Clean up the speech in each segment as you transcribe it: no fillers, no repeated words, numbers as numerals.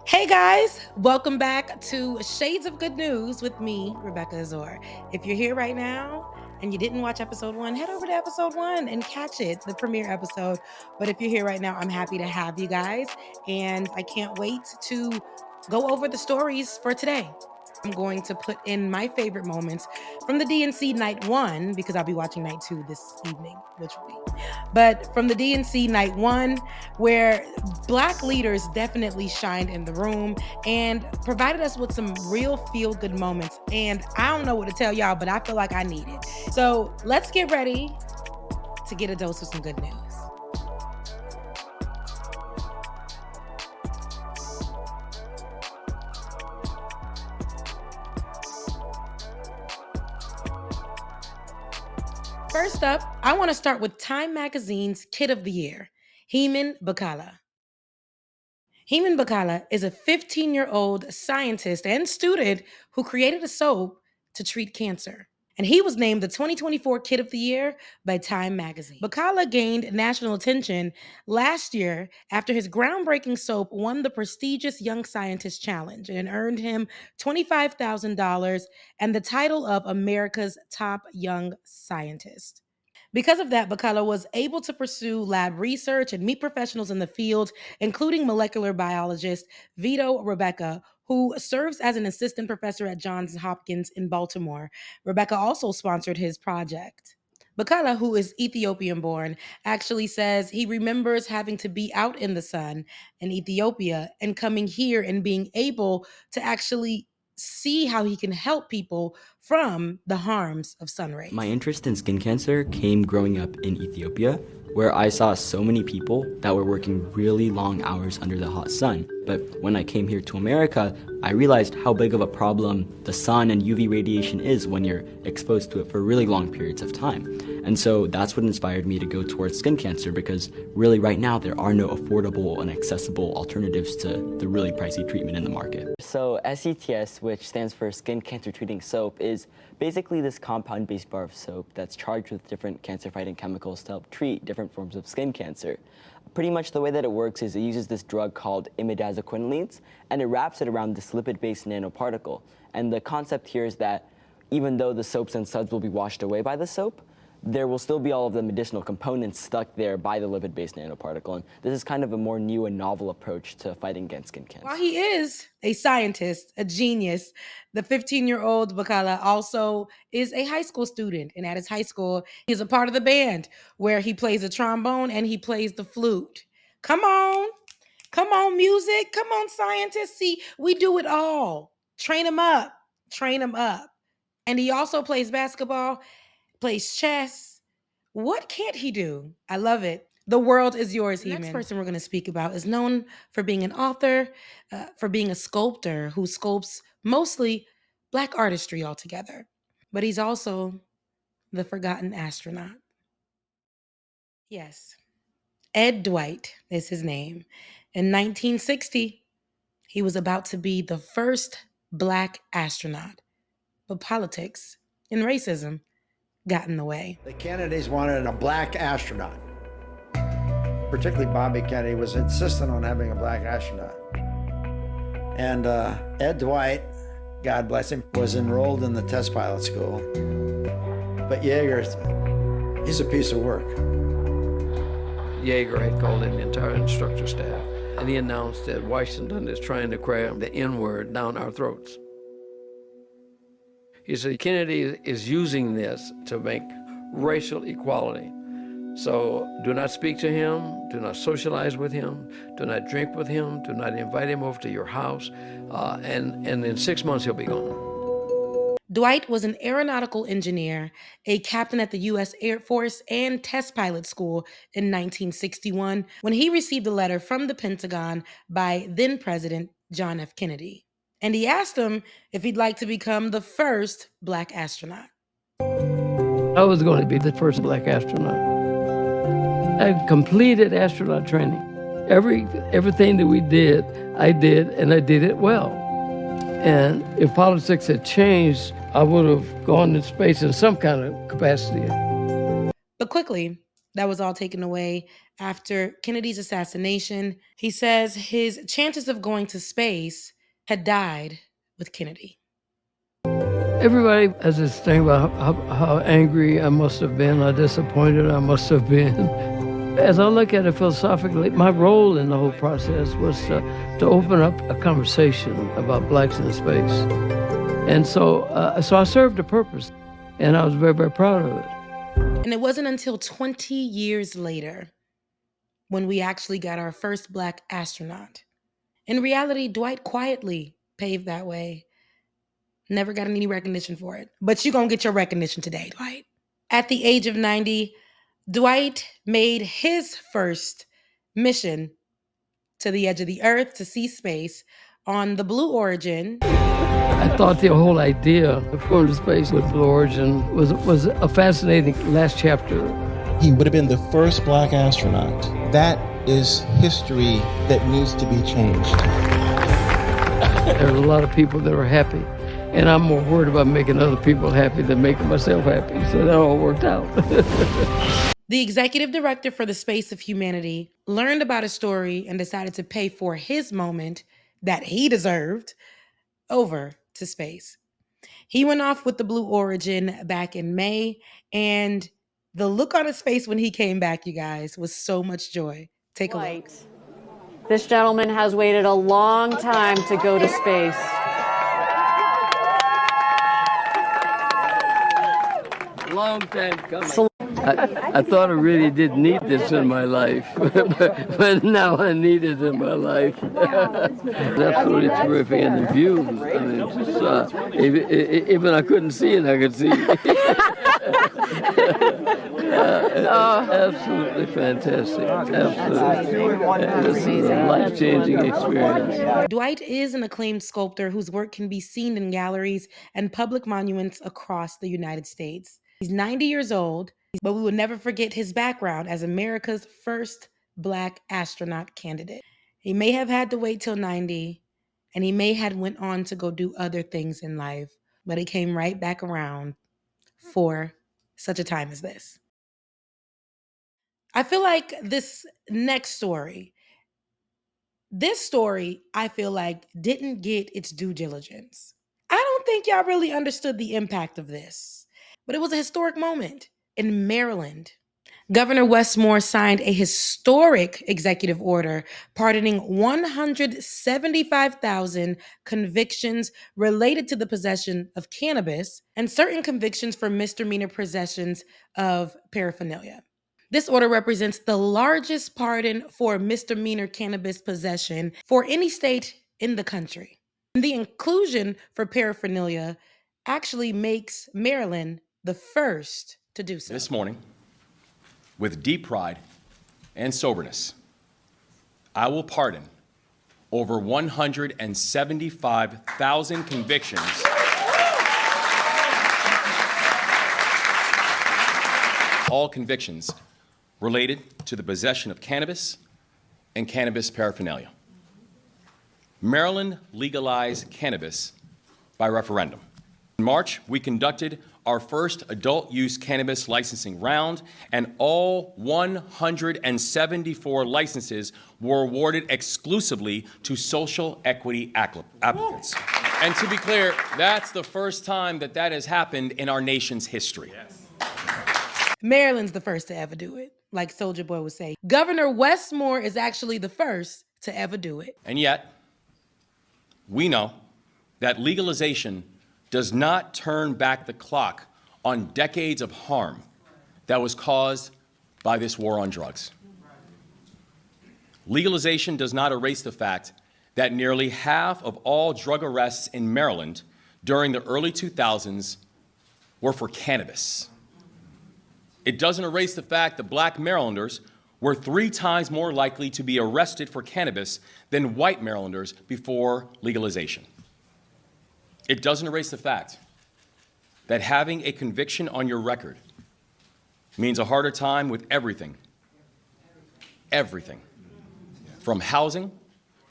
Hey guys, welcome back to Shades of Good News with me, Rebecca Azor. If you're here right now and you didn't watch episode 1, head over to episode 1 and catch it, the premiere episode. But if you're here right now, I'm happy to have you guys, and I can't wait to go over the stories for today. I'm going to put in my favorite moments from the DNC night 1 because I'll be watching night 2 this evening, literally. But from the DNC night 1, where Black leaders definitely shined in the room and provided us with some real feel-good moments. And I don't know what to tell y'all, but I feel like I need it. So let's get ready to get a dose of some good news. First up, I want to start with Time Magazine's Kid of the Year, Heman Bacala. Heman Bacala is a 15-year-old scientist and student who created a soap to treat cancer. And he was named the 2024 Kid of the Year by Time Magazine. Bacala gained national attention last year after his groundbreaking soap won the prestigious Young Scientist Challenge and earned him $25,000 and the title of America's Top Young Scientist. Because of that, Bacala was able to pursue lab research and meet professionals in the field, including molecular biologist Vito Rebecca, who serves as an assistant professor at Johns Hopkins in Baltimore. Rebecca also sponsored his project. Bacala, who is Ethiopian born, actually says he remembers having to be out in the sun in Ethiopia and coming here and being able to actually see how he can help people from the harms of sun rays. My interest in skin cancer came growing up in Ethiopia, where I saw so many people that were working really long hours under the hot sun. But when I came here to America, I realized how big of a problem the sun and UV radiation is when you're exposed to it for really long periods of time. And so that's what inspired me to go towards skin cancer, because really right now there are no affordable and accessible alternatives to the really pricey treatment in the market. So SCTS, which stands for Skin Cancer Treating Soap, is basically this compound-based bar of soap that's charged with different cancer-fighting chemicals to help treat different forms of skin cancer. Pretty much the way that it works is it uses this drug called imidazoquinolines, and it wraps it around this lipid-based nanoparticle. And the concept here is that even though the soaps and suds will be washed away by the soap, there will still be all of the medicinal components stuck there by the lipid-based nanoparticle. And this is kind of a more new and novel approach to fighting against skin cancer. While he is a scientist, a genius, the 15-year-old Bacala also is a high school student. And at his high school, he's a part of the band where he plays the trombone and he plays the flute. Come on, music. Come on, scientists. See, we do it all. Train him up. Train him up. And he also plays basketball, plays chess. What can't he do? I love it. The world is yours, Heman. The next person we're going to speak about is known for being an author, for being a sculptor who sculpts mostly Black artistry altogether. But he's also the Forgotten Astronaut. Yes, Ed Dwight is his name. In 1960, he was about to be the first Black astronaut. But politics and racism got in the way. The Kennedys wanted a Black astronaut. Particularly Bobby Kennedy was insistent on having a Black astronaut. And Ed Dwight, God bless him, was enrolled in the test pilot school. But Yeager, he's a piece of work. Yeager had called in the entire instructor staff, and he announced that Washington is trying to cram the N-word down our throats. He said Kennedy is using this to make racial equality. So do not speak to him, do not socialize with him, do not drink with him, do not invite him over to your house, and in 6 months he'll be gone. Dwight was an aeronautical engineer, a captain at the U.S. Air Force and test pilot school in 1961 when he received a letter from the Pentagon by then-President John F. Kennedy. And he asked him if he'd like to become the first Black astronaut. I was going to be the first Black astronaut. I completed astronaut training. Everything that we did, I did, and I did it well. And if politics had changed, I would have gone to space in some kind of capacity. But quickly, That was all taken away after Kennedy's assassination. He says his chances of going to space had died with Kennedy. Everybody has this thing about how angry I must have been, how disappointed I must have been. As I look at it philosophically, my role in the whole process was to open up a conversation about blacks in space. And so I served a purpose, and I was very, very proud of it. And it wasn't until 20 years later when we actually got our first black astronaut. In reality, Dwight quietly paved that way. Never got any recognition for it. But you're going to get your recognition today, Dwight. At the age of 90, Dwight made his first mission to the edge of the Earth to see space on the Blue Origin. I thought the whole idea of going to space with Blue Origin was a fascinating last chapter. He would have been the first black astronaut. That is history that needs to be changed. There are a lot of people that are happy, and I'm more worried about making other people happy than making myself happy, so that all worked out. The executive director for the Space of Humanity learned about his story and decided to pay for his moment that he deserved over to space. He went off with the Blue Origin back in May, and the look on his face when he came back, you guys, was so much joy. Take a look. This gentleman has waited a long time to go to space. Long time coming. I thought I really didn't need this in my life, but now I need it in my life. It's absolutely terrific, and the view, I mean, just, even I couldn't see it, I could see it. Absolutely fantastic. Absolutely. This is a life-changing experience. Dwight is an acclaimed sculptor whose work can be seen in galleries and public monuments across the United States. He's 90 years old, but we will never forget his background as America's first black astronaut candidate. He may have had to wait till 90, and he may have went on to go do other things in life, but he came right back around for such a time as this. I feel like this story, I feel like didn't get its due diligence. I don't think y'all really understood the impact of this, but it was a historic moment in Maryland. Governor Westmore signed a historic executive order pardoning 175,000 convictions related to the possession of cannabis and certain convictions for misdemeanor possessions of paraphernalia. This order represents the largest pardon for misdemeanor cannabis possession for any state in the country. The inclusion for paraphernalia actually makes Maryland the first to do so. This morning, with deep pride and soberness, I will pardon over 175,000 convictions all convictions related to the possession of cannabis and cannabis paraphernalia. Maryland legalized cannabis by referendum. In March, we conducted our first adult use cannabis licensing round, and all 174 licenses were awarded exclusively to social equity applicants. And to be clear, that's the first time that has happened in our nation's history. Yes. Maryland's the first to ever do it, like Soulja Boy would say. Governor Westmore is actually the first to ever do it. And yet, we know that legalization does not turn back the clock on decades of harm that was caused by this war on drugs. Legalization does not erase the fact that nearly half of all drug arrests in Maryland during the early 2000s were for cannabis. It doesn't erase the fact that black Marylanders were 3 times more likely to be arrested for cannabis than white Marylanders before legalization. It doesn't erase the fact that having a conviction on your record means a harder time with everything, from housing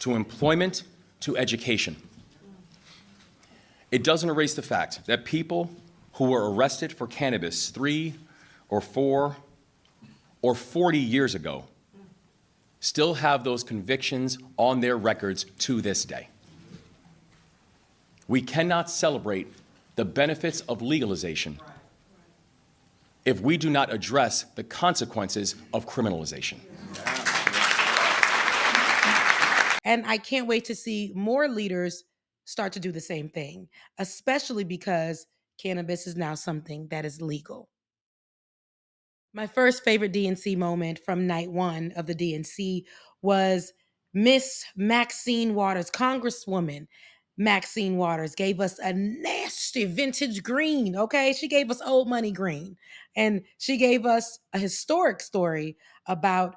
to employment to education. It doesn't erase the fact that people who were arrested for cannabis 3 or 4 or 40 years ago still have those convictions on their records to this day. We cannot celebrate the benefits of legalization if we do not address the consequences of criminalization. And I can't wait to see more leaders start to do the same thing, especially because cannabis is now something that is legal. My first favorite DNC moment from night one of the DNC was Miss Maxine Waters, Congresswoman Maxine Waters, gave us a nasty vintage green, okay? She gave us old money green. And she gave us a historic story about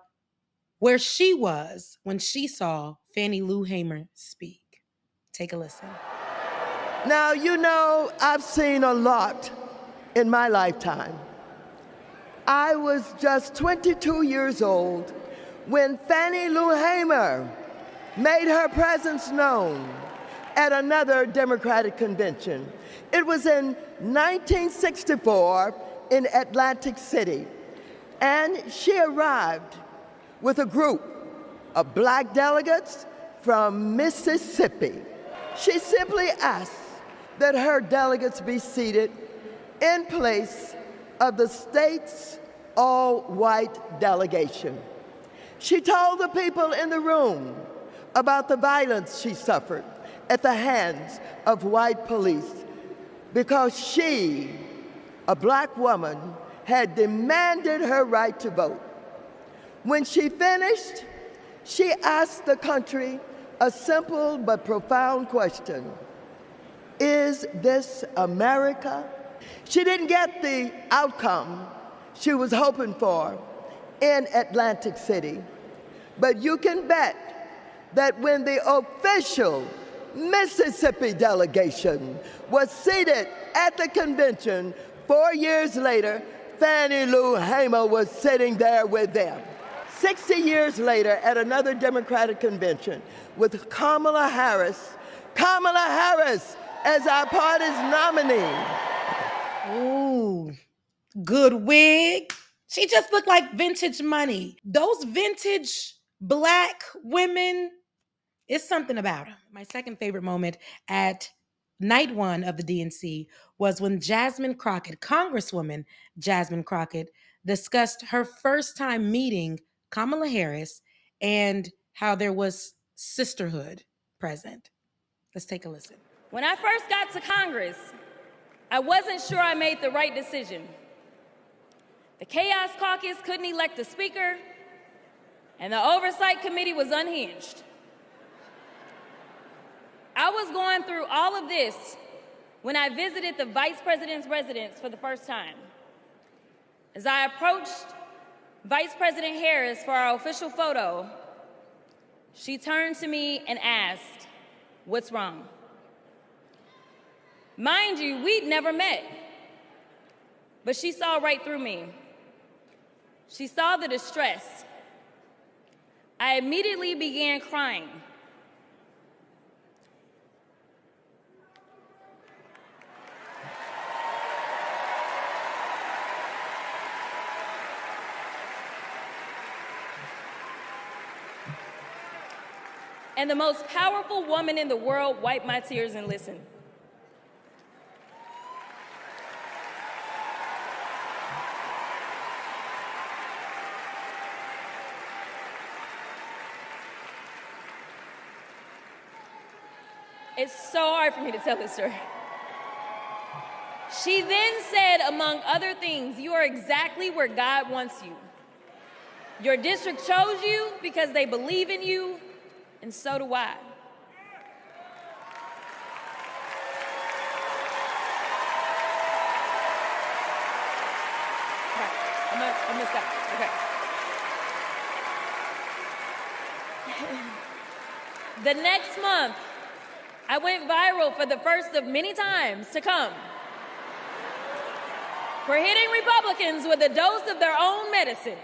where she was when she saw Fannie Lou Hamer speak. Take a listen. Now, you know, I've seen a lot in my lifetime. I was just 22 years old when Fannie Lou Hamer made her presence known at another Democratic convention. It was in 1964 in Atlantic City, and she arrived with a group of black delegates from Mississippi. She simply asked that her delegates be seated in place of the state's all-white delegation. She told the people in the room about the violence she suffered at the hands of white police because she, a black woman, had demanded her right to vote. When she finished, she asked the country a simple but profound question: is this America? She didn't get the outcome she was hoping for in Atlantic City, but you can bet that when the official Mississippi delegation was seated at the convention 4 years later, Fannie Lou Hamer was sitting there with them. 60 years later, at another Democratic convention, with Kamala Harris as our party's nominee. Ooh, good wig. She just looked like vintage money. Those vintage black women, it's something about them. My second favorite moment at night one of the DNC was when Jasmine Crockett, Congresswoman Jasmine Crockett, discussed her first time meeting Kamala Harris and how there was sisterhood present. Let's take a listen. When I first got to Congress, I wasn't sure I made the right decision. The Chaos Caucus couldn't elect a speaker, and the Oversight Committee was unhinged. I was going through all of this when I visited the Vice President's residence for the first time. As I approached Vice President Harris for our official photo, she turned to me and asked, "What's wrong?" Mind you, we'd never met, but she saw right through me. She saw the distress. I immediately began crying. And the most powerful woman in the world wiped my tears and listened. It's so hard for me to tell this story. She then said, among other things, "You are exactly where God wants you. Your district chose you because they believe in you, and so do I." Okay, I'm gonna stop. Okay. The next month, I went viral for the first of many times to come for hitting Republicans with a dose of their own medicine.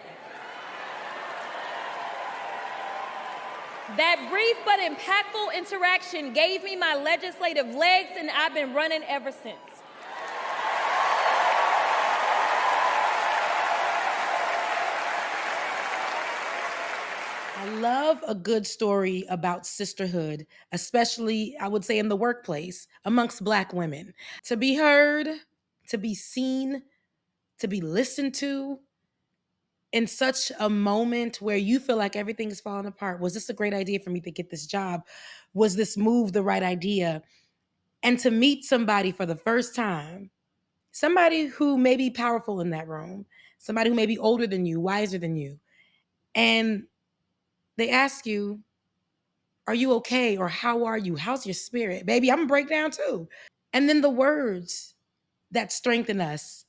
That brief but impactful interaction gave me my legislative legs, and I've been running ever since. I love a good story about sisterhood, especially, I would say, in the workplace amongst Black women. To be heard, to be seen, to be listened to in such a moment where you feel like everything is falling apart. Was this a great idea for me to get this job? Was this move the right idea? And to meet somebody for the first time, somebody who may be powerful in that room, somebody who may be older than you, wiser than you, and they ask you, are you okay? Or how are you? How's your spirit? Baby, I'm gonna break down too. And then the words that strengthen us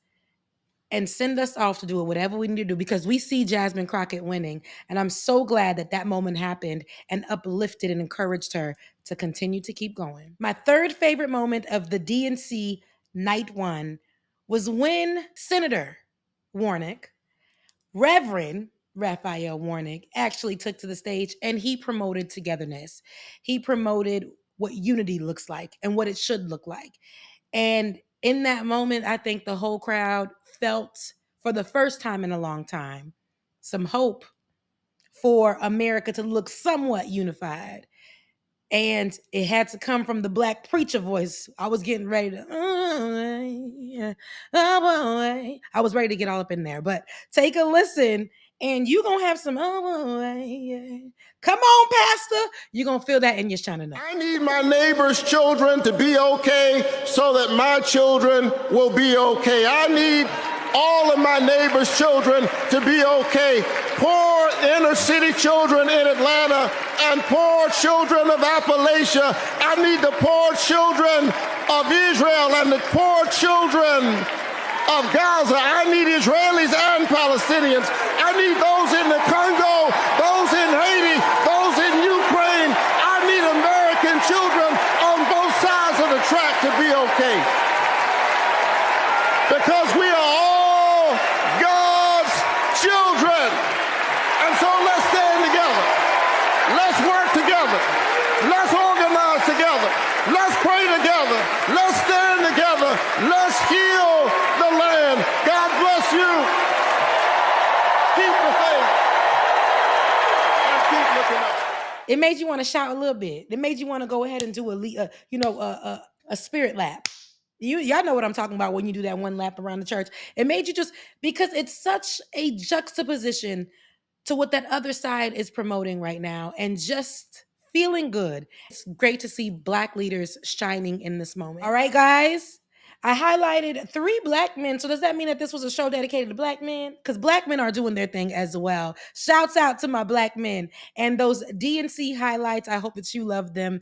and send us off to do whatever we need to do, because we see Jasmine Crockett winning. And I'm so glad that that moment happened and uplifted and encouraged her to continue to keep going. My third favorite moment of the DNC night one was when Senator Warnock, Reverend Raphael Warnock, actually took to the stage and he promoted togetherness. He promoted what unity looks like and what it should look like. And in that moment, I think the whole crowd felt, for the first time in a long time, some hope for America to look somewhat unified. And it had to come from the Black preacher voice. I was getting ready to, I was ready to get all up in there. But take a listen, and you're going to have some, come on, Pastor. You're going to feel that in your China now. I need my neighbor's children to be okay so that my children will be okay. I need all of my neighbor's children to be okay. Poor inner city children in Atlanta and poor children of Appalachia. I need the poor children of Israel and the poor children of Gaza. I need Israelis and Palestinians. I need those in the Congo, those in Haiti, those in Ukraine. I need American children on both sides of the track to be okay. Because we are all God's children. And so let's stand together. Let's work together. Let's organize together. Let's pray together. Let's stand together. Let's heal the land. God bless you. Keep the faith. And keep looking up. It made you want to shout a little bit. It made you want to go ahead and do a spirit lap. Y'all know what I'm talking about when you do that one lap around the church. It made you just, because it's such a juxtaposition to what that other side is promoting right now and just feeling good. It's great to see Black leaders shining in this moment. All right, guys. I highlighted 3 Black men. So does that mean that this was a show dedicated to Black men? Because Black men are doing their thing as well. Shouts out to my Black men. And those DNC highlights, I hope that you love them.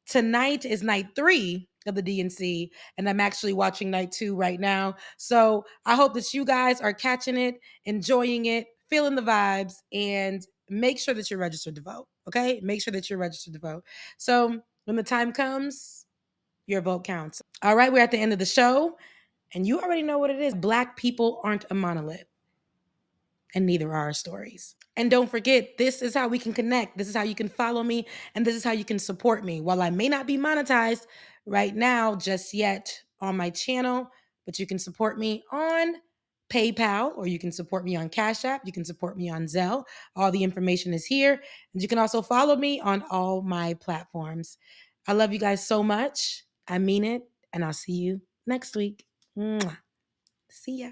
Tonight is night 3 of the DNC, and I'm actually watching night 2 right now. So I hope that you guys are catching it, enjoying it, feeling the vibes, and make sure that you're registered to vote, okay? Make sure that you're registered to vote. So when the time comes, your vote counts. All right, we're at the end of the show, and you already know what it is. Black people aren't a monolith, and neither are our stories. And don't forget, this is how we can connect. This is how you can follow me, and this is how you can support me. While I may not be monetized right now just yet on my channel, but you can support me on PayPal, or you can support me on CashApp. You can support me on Zelle. All the information is here. And you can also follow me on all my platforms. I love you guys so much. I mean it. And I'll see you next week. Mwah. See ya.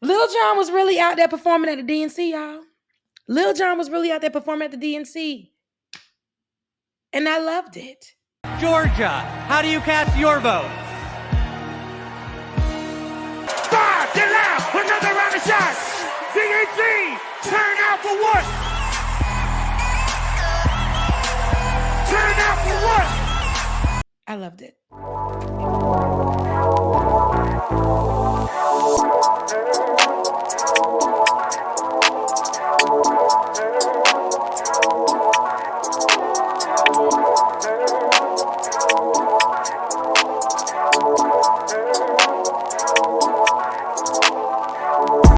Lil Jon was really out there performing at the DNC, y'all. Lil Jon was really out there performing at the DNC. And I loved it. Georgia, how do you cast your vote? Fire, get loud, another round of shots. DNC, turn out for what? Turn out for what? I loved it.